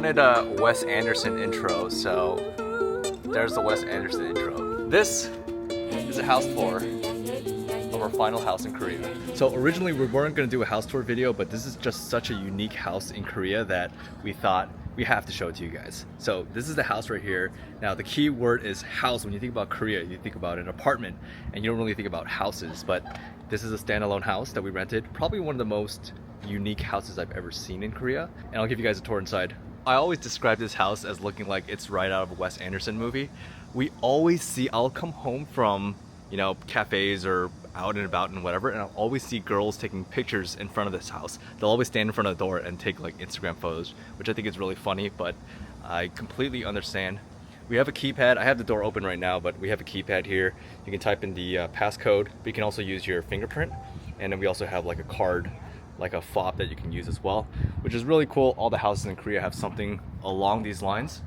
wanted a Wes Anderson intro, so there's the Wes Anderson intro. This is a house tour of our final house in Korea. So originally we weren't going to do a house tour video, but this is just such a unique house in Korea that we thought we have to show it to you guys. So this is the house right here. Now the key word is house. When you think about Korea, you think about an apartment and you don't really think about houses, but this is a standalone house that we rented. Probably one of the most unique houses I've ever seen in Korea. And I'll give you guys a tour inside. I always describe this house as looking like it's right out of a Wes Anderson movie. We always see, I'll come home from, you know, cafes or out and about and whatever, and I'll always see girls taking pictures in front of this house. They'll always stand in front of the door and take like Instagram photos, which I think is really funny, but I completely understand. We have a keypad. I have the door open right now, but we have a keypad here. You can type in the passcode, but you can also use your fingerprint. And then we also have like a card, like a fob that you can use as well, which is really cool. All the houses in Korea have something along these lines.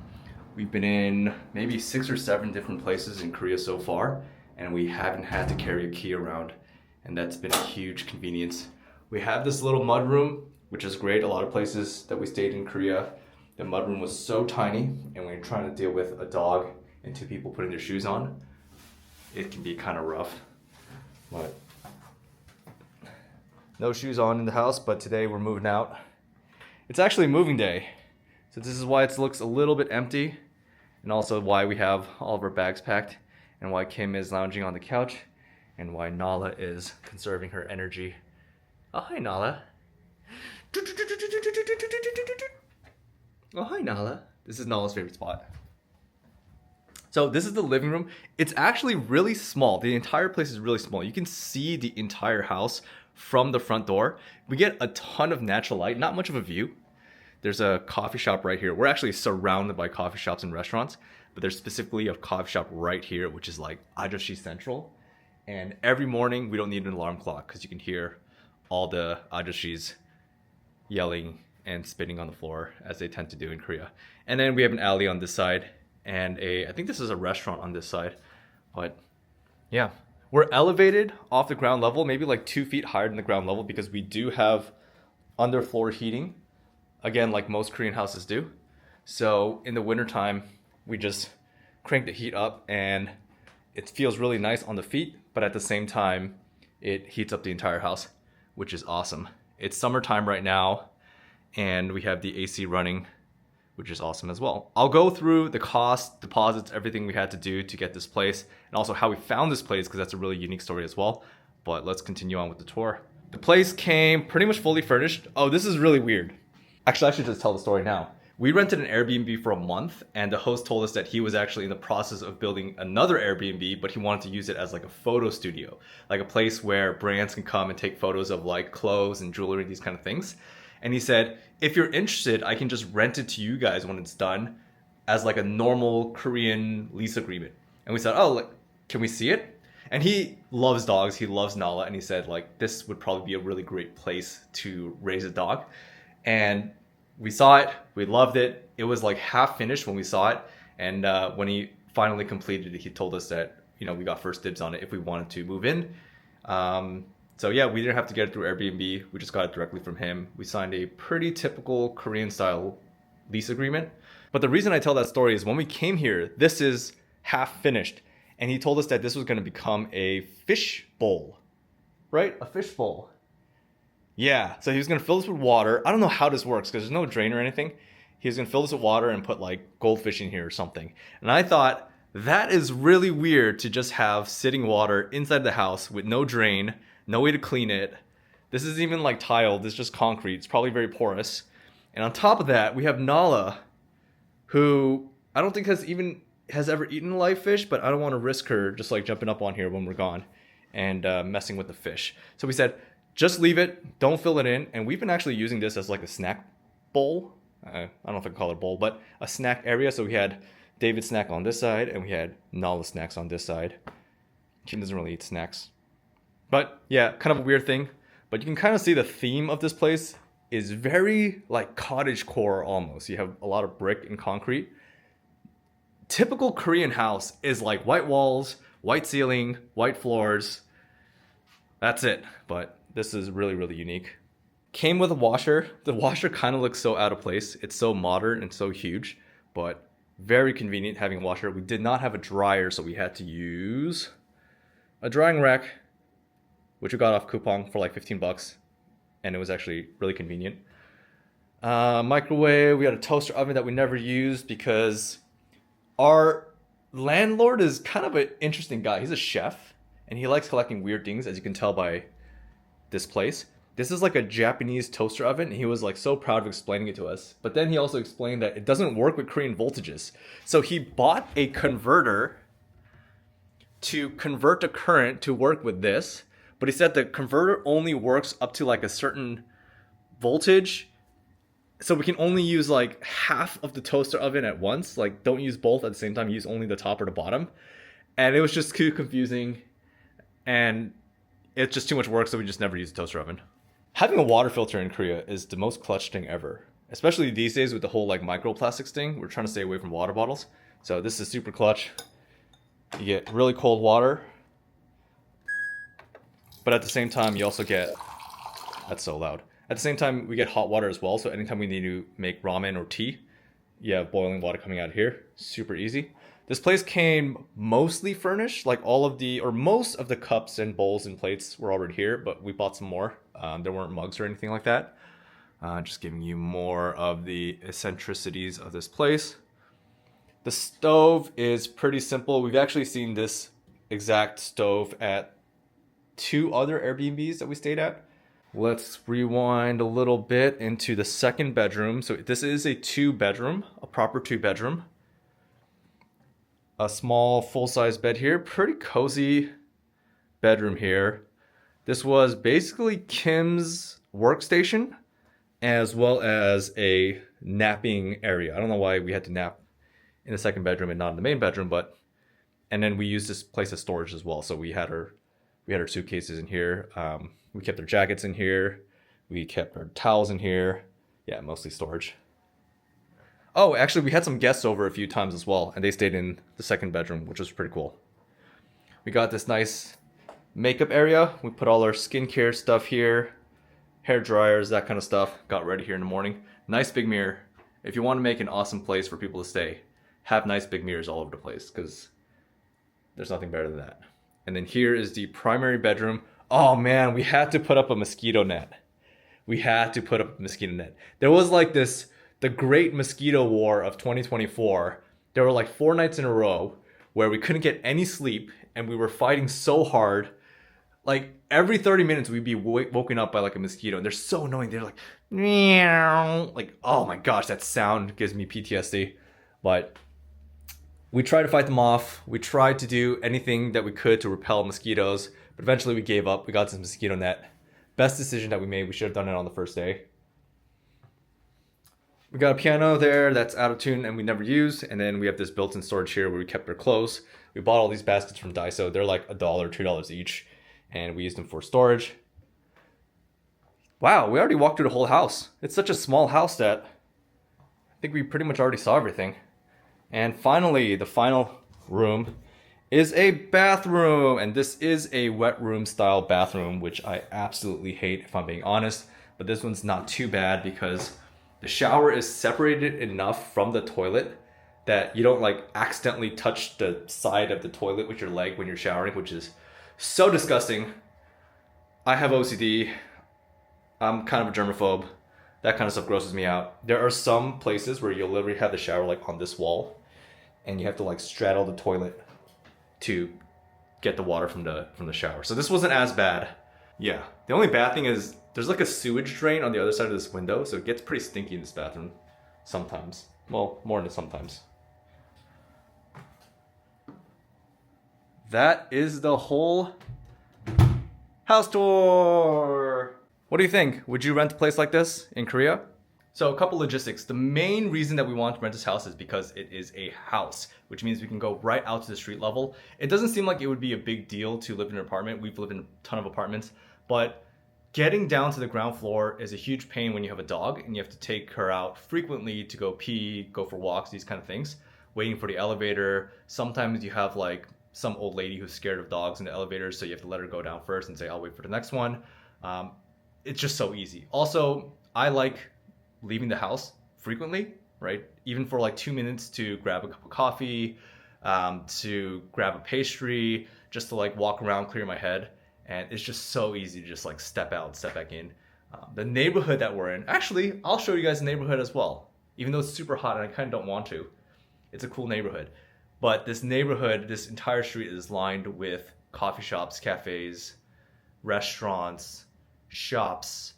We've been in maybe 6 or 7 different places in Korea so far, and we haven't had to carry a key around, and that's been a huge convenience. We have this little mud room, which is great. A lot of places that we stayed in Korea, the mud room was so tiny, and when you're trying to deal with a dog and 2 people putting their shoes on, it can be kind of rough. But no shoes on in the house, but today we're moving out. It's actually moving day, so this is why it looks a little bit empty, and also why we have all of our bags packed, and why Kim is lounging on the couch, and why Nala is conserving her energy. Oh, hi, Nala. Oh, hi, Nala. This is Nala's favorite spot. So this is the living room. It's actually really small. The entire place is really small. You can see the entire house from the front door. We get a ton of natural light, not much of a view. There's a coffee shop right here. We're actually surrounded by coffee shops and restaurants, but there's specifically a coffee shop right here, which is like Ajoshi Central. And every morning we don't need an alarm clock because you can hear all the Ajoshis yelling and spitting on the floor as they tend to do in Korea. And then we have an alley on this side and I think this is a restaurant on this side. But yeah, we're elevated off the ground level, maybe like 2 feet higher than the ground level because we do have underfloor heating. Again, like most Korean houses do. So in the wintertime, we just crank the heat up and it feels really nice on the feet, but at the same time, it heats up the entire house, which is awesome. It's summertime right now, and we have the AC running, which is awesome as well. I'll go through the costs, deposits, everything we had to do to get this place, and also how we found this place, because that's a really unique story as well. But let's continue on with the tour. The place came pretty much fully furnished. Oh, this is really weird. Actually, I should just tell the story now. We rented an Airbnb for a month, and the host told us that he was actually in the process of building another Airbnb, but he wanted to use it as like a photo studio, like a place where brands can come and take photos of like clothes and jewelry, these kind of things. And he said, if you're interested, I can just rent it to you guys when it's done as like a normal Korean lease agreement. And we said, oh, like, can we see it? And he loves dogs, he loves Nala, and he said like, this would probably be a really great place to raise a dog. And we saw it, we loved it. It was like half finished when we saw it. And when he finally completed it, he told us that, you know, we got first dibs on it if we wanted to move in. So yeah, we didn't have to get it through Airbnb. We just got it directly from him. We signed a pretty typical Korean style lease agreement. But the reason I tell that story is when we came here, this is half finished. And he told us that this was going to become a fish bowl, right? A fish bowl. Yeah, so he was going to fill this with water. I don't know how this works because there's no drain or anything. He was going to fill this with water and put like goldfish in here or something. And I thought that is really weird to just have sitting water inside the house with no drain, no way to clean it. This isn't even like tiled, it's just concrete. It's probably very porous. And on top of that, we have Nala, who I don't think has ever eaten a live fish, but I don't want to risk her just like jumping up on here when we're gone and messing with the fish. So we said, just leave it, don't fill it in. And we've been actually using this as like a snack bowl. I don't know if I can call it a bowl, but a snack area. So we had David's snack on this side and we had Nala's snacks on this side. Kim doesn't really eat snacks. But yeah, kind of a weird thing. But you can kind of see the theme of this place is very like cottage core almost. You have a lot of brick and concrete. Typical Korean house is like white walls, white ceiling, white floors. That's it. But this is really, really unique. Came with a washer. The washer kind of looks so out of place. It's so modern and so huge, but very convenient having a washer. We did not have a dryer, so we had to use a drying rack, which we got off coupon for like 15 bucks, and it was actually really convenient. Microwave, we had a toaster oven that we never used because our landlord is kind of an interesting guy. He's a chef, and he likes collecting weird things, as you can tell by this place. This is like a Japanese toaster oven, and he was like so proud of explaining it to us. But then he also explained that it doesn't work with Korean voltages. So he bought a converter to convert the current to work with this. But he said the converter only works up to like a certain voltage. So we can only use like half of the toaster oven at once. Like don't use both at the same time, use only the top or the bottom. And it was just too confusing. And it's just too much work, so we just never used a toaster oven. Having a water filter in Korea is the most clutch thing ever. Especially these days with the whole like microplastics thing. We're trying to stay away from water bottles. So this is super clutch. You get really cold water. But at the same time, you also get... That's so loud. At the same time, we get hot water as well. So anytime we need to make ramen or tea, you have boiling water coming out here. Super easy. This place came mostly furnished. Like all of the, or most of the cups and bowls and plates were already here. But we bought some more. There weren't mugs or anything like that. Just giving you more of the eccentricities of this place. The stove is pretty simple. We've actually seen this exact stove at 2 other Airbnbs that we stayed at. Let's rewind a little bit into the second bedroom. So this is a 2-bedroom, a proper 2-bedroom. A small full-size bed here. Pretty cozy bedroom here. This was basically Kim's workstation as well as a napping area. I don't know why we had to nap in the second bedroom and not in the main bedroom, but and then we used this place as storage as well. So we had our suitcases in here. We kept our jackets in here. We kept our towels in here. Yeah, mostly storage. Oh, actually, we had some guests over a few times as well, and they stayed in the second bedroom, which was pretty cool. We got this nice makeup area. We put all our skincare stuff here, hair dryers, that kind of stuff. Got ready here in the morning. Nice big mirror. If you want to make an awesome place for people to stay, have nice big mirrors all over the place, because there's nothing better than that. And then here is the primary bedroom. Oh man, we had to put up a mosquito net. We had to put up a mosquito net. There was like this, the great mosquito war of 2024. There were like 4 nights in a row where we couldn't get any sleep, and we were fighting so hard. Like every 30 minutes we'd be woken up by like a mosquito, and they're so annoying. They're like, meow. Like, oh my gosh, that sound gives me PTSD. But we tried to fight them off. We tried to do anything that we could to repel mosquitoes, but eventually we gave up. We got this mosquito net. Best decision that we made. We should have done it on the first day. We got a piano there that's out of tune and we never use. And then we have this built-in storage here where we kept our clothes. We bought all these baskets from Daiso. They're like $1, $2 each. And we used them for storage. Wow, we already walked through the whole house. It's such a small house that I think we pretty much already saw everything. And finally, the final room is a bathroom. And this is a wet room style bathroom, which I absolutely hate if I'm being honest. But this one's not too bad because the shower is separated enough from the toilet that you don't like accidentally touch the side of the toilet with your leg when you're showering, which is so disgusting. I have OCD. I'm kind of a germaphobe. That kind of stuff grosses me out. There are some places where you'll literally have the shower like on this wall and you have to like straddle the toilet to get the water from the shower. So this wasn't as bad. Yeah. The only bad thing is there's like a sewage drain on the other side of this window, so it gets pretty stinky in this bathroom sometimes. Well, more than sometimes. That is the whole house tour. What do you think? Would you rent a place like this in Korea? So a couple logistics. The main reason that we want to rent this house is because it is a house, which means we can go right out to the street level. It doesn't seem like it would be a big deal to live in an apartment. We've lived in a ton of apartments, but getting down to the ground floor is a huge pain when you have a dog and you have to take her out frequently to go pee, go for walks, these kind of things. Waiting for the elevator. Sometimes you have like some old lady who's scared of dogs in the elevator, so you have to let her go down first and say, I'll wait for the next one. it's just so easy. Also, I like leaving the house frequently, right? Even for like 2 minutes to grab a cup of coffee, to grab a pastry, just to like walk around, clear my head. And it's just so easy to just like step out, step back in. The neighborhood that we're in, actually, I'll show you guys the neighborhood as well. Even though it's super hot and I kind of don't want to. It's a cool neighborhood. But this neighborhood, this entire street is lined with coffee shops, cafes, restaurants, shops.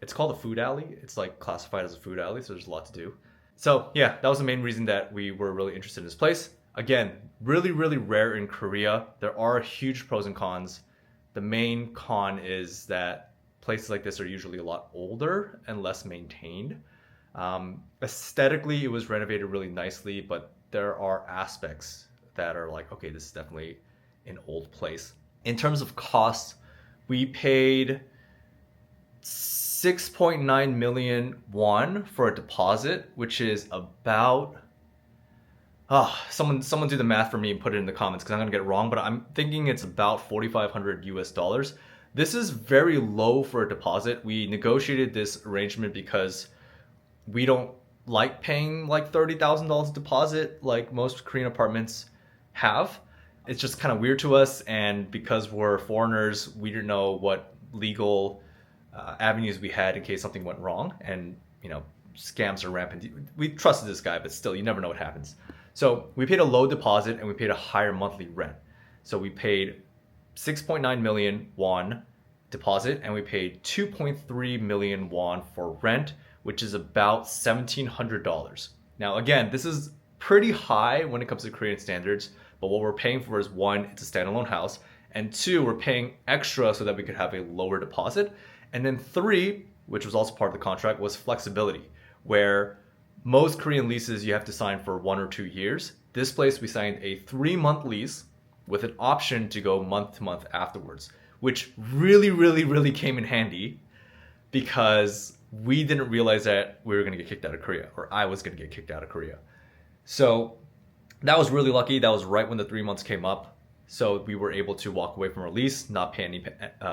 It's called a food alley. It's like classified as a food alley, so there's a lot to do. So yeah, that was the main reason that we were really interested in this place. Again, really, really rare in Korea. There are huge pros and cons. The main con is that places like this are usually a lot older and less maintained. Aesthetically, it was renovated really nicely, but there are aspects that are like, okay, this is definitely an old place. In terms of cost, we paid 6.9 million won for a deposit, which is about, someone do the math for me and put it in the comments because I'm gonna get it wrong, but I'm thinking it's about 4,500 US dollars. This is very low for a deposit. We negotiated this arrangement because we don't like paying like $30,000 deposit like most Korean apartments have. It's just kind of weird to us, and because we're foreigners, we didn't know what legal avenues we had in case something went wrong, and you know, scams are rampant. We trusted this guy, but still, you never know what happens. So we paid a low deposit and we paid a higher monthly rent. So we paid 6.9 million won deposit and we paid 2.3 million won for rent, which is about $1,700. Now again, this is pretty high when it comes to Korean standards, but what we're paying for is one, it's a standalone house, and two, we're paying extra so that we could have a lower deposit. And then three, which was also part of the contract, was flexibility, where most Korean leases you have to sign for 1 or 2 years. This place we signed a 3-month lease with an option to go month to month afterwards, which really, really, really came in handy because we didn't realize that we were going to get kicked out of Korea, or I was going to get kicked out of Korea. So that was really lucky. That was right when the 3 months came up. So we were able to walk away from our lease, not pay any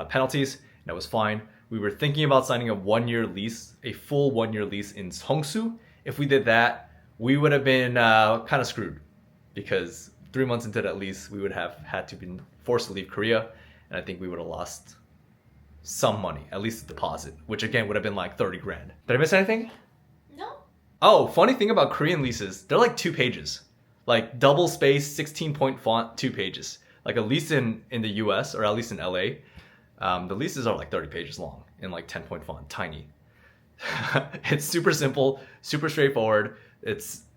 penalties. And that was fine. We were thinking about signing a 1-year lease, a full 1-year lease in Seoul. If we did that, we would have been kind of screwed because 3 months into that lease, we would have had to be forced to leave Korea. And I think we would have lost some money, at least the deposit, which again would have been like 30 grand. Did I miss anything? No. Oh, funny thing about Korean leases, they're like 2 pages. Like double space, 16-point font, 2 pages. Like a lease in the US, or at least in LA, the leases are like 30 pages long in like 10-point font, tiny. It's super simple, super straightforward.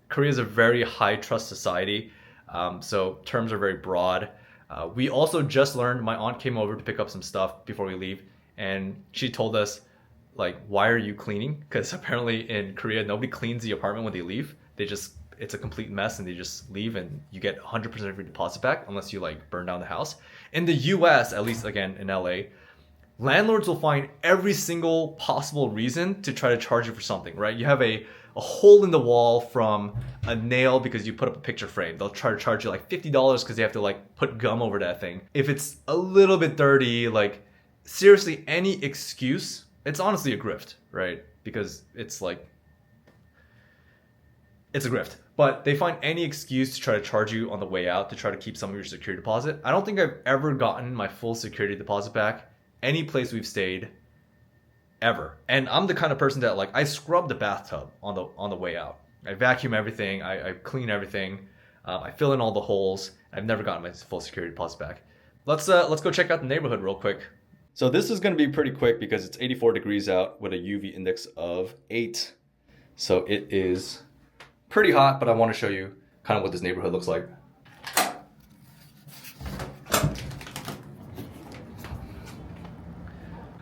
Korea's a very high trust society, so terms are very broad. We also just learned, my aunt came over to pick up some stuff before we leave, and she told us, like, why are you cleaning? Because apparently in Korea, nobody cleans the apartment when they leave. It's a complete mess and they just leave and you get 100% of your deposit back unless you like burn down the house. In the US, at least again in LA, landlords will find every single possible reason to try to charge you for something, right? You have a hole in the wall from a nail because you put up a picture frame. They'll try to charge you like $50 because they have to like put gum over that thing. If it's a little bit dirty, like seriously, any excuse, it's honestly a grift, right? Because it's a grift. But they find any excuse to try to charge you on the way out to try to keep some of your security deposit. I don't think I've ever gotten my full security deposit back any place we've stayed ever. And I'm the kind of person that like I scrub the bathtub on the way out. I vacuum everything, I clean everything, I fill in all the holes. I've never gotten my full security deposit back. Let's go check out the neighborhood real quick. So this is going to be pretty quick because it's 84 degrees out with a UV index of 8. So it is pretty hot, but I want to show you kind of what this neighborhood looks like.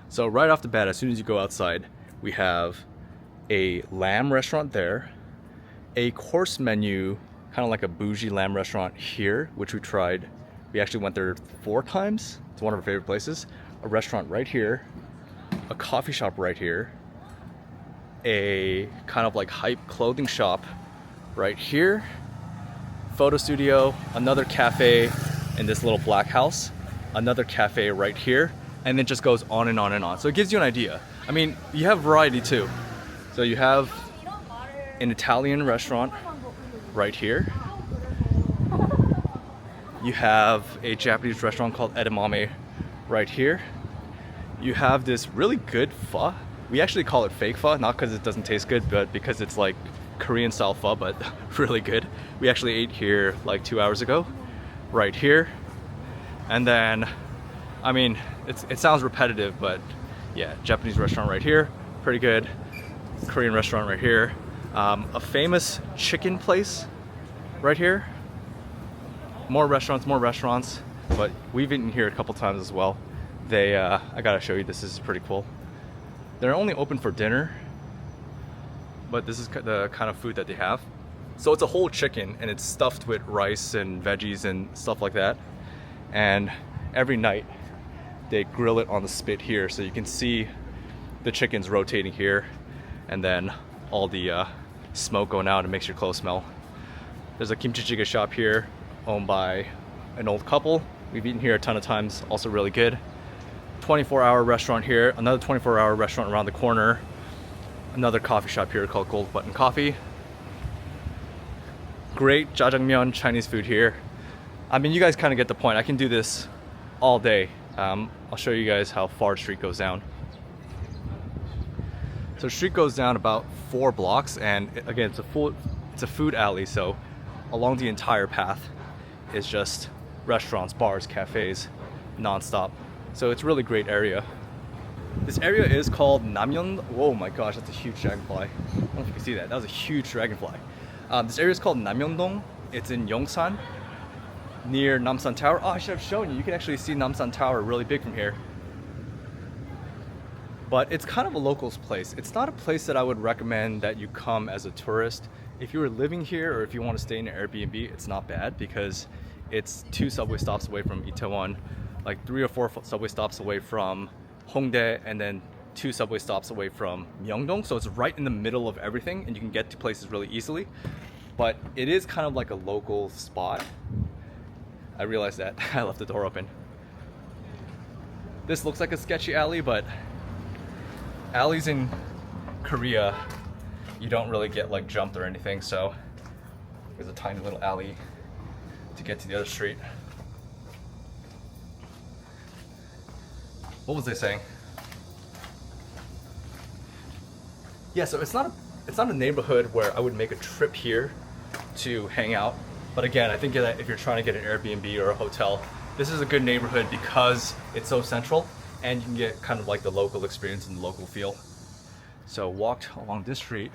So right off the bat, as soon as you go outside, we have a lamb restaurant there, a course menu, kind of like a bougie lamb restaurant here, which we tried. We actually went there 4 times. It's one of our favorite places. A restaurant right here, a coffee shop right here, a kind of like hype clothing shop right here, photo studio, another cafe in this little black house, another cafe right here, and it just goes on and on and on. So it gives you an idea. I mean, you have variety too. So you have an Italian restaurant right here. You have a Japanese restaurant called edamame right here. You have this really good pho. We actually call it fake pho, not because it doesn't taste good, but because it's like Korean style pho, but really good. We actually ate here like 2 hours ago, right here. And then, I mean, it sounds repetitive, but yeah, Japanese restaurant right here, pretty good. Korean restaurant right here. A famous chicken place right here. More restaurants, but we've eaten here a couple times as well. They, I gotta show you, this is pretty cool. They're only open for dinner, but this is the kind of food that they have. So it's a whole chicken and it's stuffed with rice and veggies and stuff like that. And every night they grill it on the spit here, so you can see the chickens rotating here, and then all the smoke going out and makes your clothes smell. There's a kimchi jjigae shop here owned by an old couple. We've eaten here a ton of times, also really good. 24-hour restaurant here, another 24-hour restaurant around the corner, another coffee shop here called Gold Button Coffee. Great jjajangmyeon Chinese food here. I mean, you guys kind of get the point. I can do this all day. I'll show you guys how far the street goes down. So the street goes down about 4 blocks, and again, it's a food alley, so along the entire path is just restaurants, bars, cafes, non-stop. So it's a really great area. This area is called Namyeon. Oh my gosh, that's a huge dragonfly. I don't know if you can see that. That was a huge dragonfly. This area is called Namyeondong. It's in Yongsan, near Namsan Tower. Oh, I should have shown you. You can actually see Namsan Tower really big from here. But it's kind of a locals place. It's not a place that I would recommend that you come as a tourist. If you were living here or if you want to stay in an Airbnb, it's not bad because it's 2 subway stops away from Itaewon, like 3 or 4 subway stops away from Hongdae, and then 2 subway stops away from Myeongdong. So it's right in the middle of everything and you can get to places really easily. But it is kind of like a local spot. I realized that. I left the door open. This looks like a sketchy alley, but alleys in Korea, you don't really get like jumped or anything, so there's a tiny little alley to get to the other street. What was I saying? Yeah, so it's not a neighborhood where I would make a trip here to hang out. But again, I think that if you're trying to get an Airbnb or a hotel, this is a good neighborhood because it's so central and you can get kind of like the local experience and the local feel. So walked along this street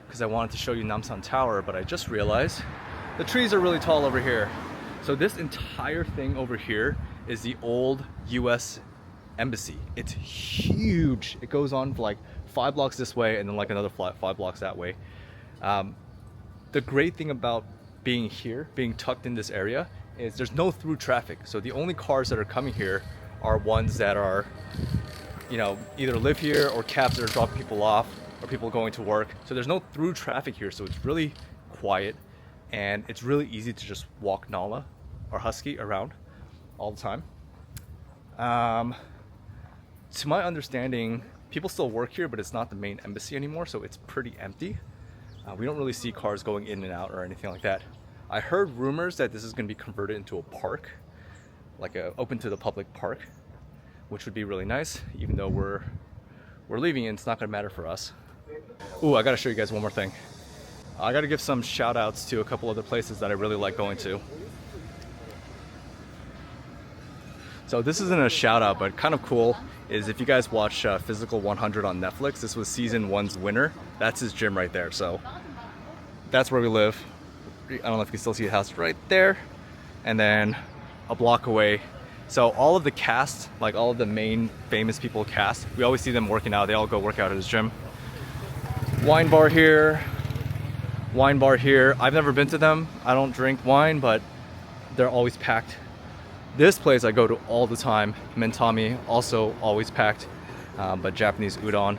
because I wanted to show you Namsan Tower, but I just realized the trees are really tall over here. So this entire thing over here is the old US embassy. It's huge. It goes on for like 5 blocks this way and then like another 5 blocks that way. The great thing about being here, being tucked in this area, is there's no through traffic. So the only cars that are coming here are ones that are, you know, either live here or cabs that are dropping people off or people going to work. So there's no through traffic here. So it's really quiet and it's really easy to just walk Nala or Husky around all the time. To my understanding, people still work here, but it's not the main embassy anymore, so it's pretty empty. We don't really see cars going in and out or anything like that. I heard rumors that this is going to be converted into a park, like a open to the public park, which would be really nice. Even though we're leaving, and it's not going to matter for us. Ooh, I got to show you guys one more thing. I got to give some shout outs to a couple other places that I really like going to. So this isn't a shout out, but kind of cool is if you guys watch Physical 100 on Netflix, this was season 1's winner. That's his gym right there. So that's where we live. I don't know if you can still see the house right there. And then a block away. So all of the cast, like all of the main famous people cast, we always see them working out. They all go work out at his gym. Wine bar here. Wine bar here. I've never been to them. I don't drink wine, but they're always packed. This place I go to all the time, Mentami, also always packed, but Japanese udon,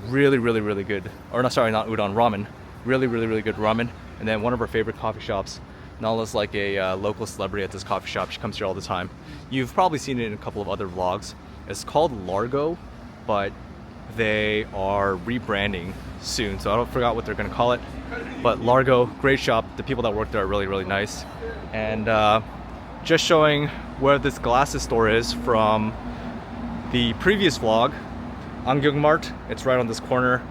really, really, really good. Or no, sorry, not udon, ramen. Really, really, really good ramen. And then one of our favorite coffee shops. Nala's like a local celebrity at this coffee shop. She comes here all the time. You've probably seen it in a couple of other vlogs. It's called Largo, but they are rebranding soon, so I don't forgot what they're gonna call it. But Largo, great shop. The people that work there are really, really nice. And just showing where this glasses store is from the previous vlog. Mart, it's right on this corner.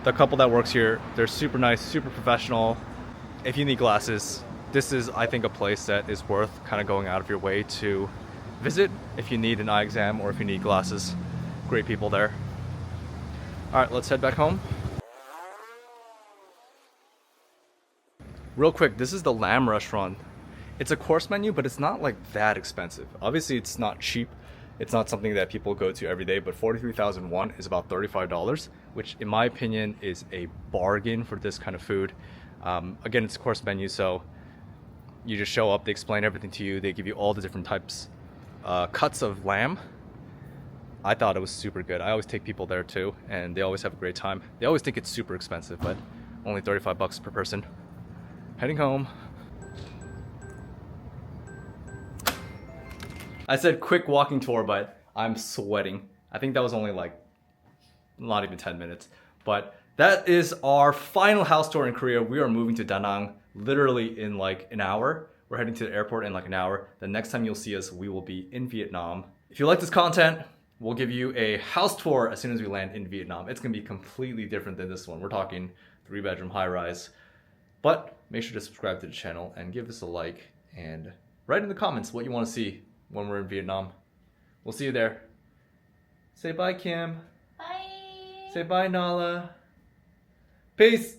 The couple that works here, they're super nice, super professional. If you need glasses, this is, I think, a place that is worth kind of going out of your way to visit if you need an eye exam or if you need glasses. Great people there. All right, let's head back home. Real quick, this is the lamb restaurant. It's a course menu, but it's not like that expensive. Obviously, it's not cheap. It's not something that people go to every day, but 43,000 won is about $35, which in my opinion is a bargain for this kind of food. Again, it's a course menu, so you just show up, they explain everything to you, they give you all the different types, cuts of lamb. I thought it was super good. I always take people there too, and they always have a great time. They always think it's super expensive, but only 35 bucks per person. Heading home. I said quick walking tour, but I'm sweating. I think that was only like not even 10 minutes. But that is our final house tour in Korea. We are moving to Da Nang literally in like an hour. We're heading to the airport in like an hour. The next time you'll see us, we will be in Vietnam. If you like this content, we'll give you a house tour as soon as we land in Vietnam. It's gonna be completely different than this one. We're talking 3-bedroom high rise. But make sure to subscribe to the channel and give us a like and write in the comments what you want to see when we're in Vietnam. We'll see you there. Say bye, Kim. Bye. Say bye, Nala. Peace.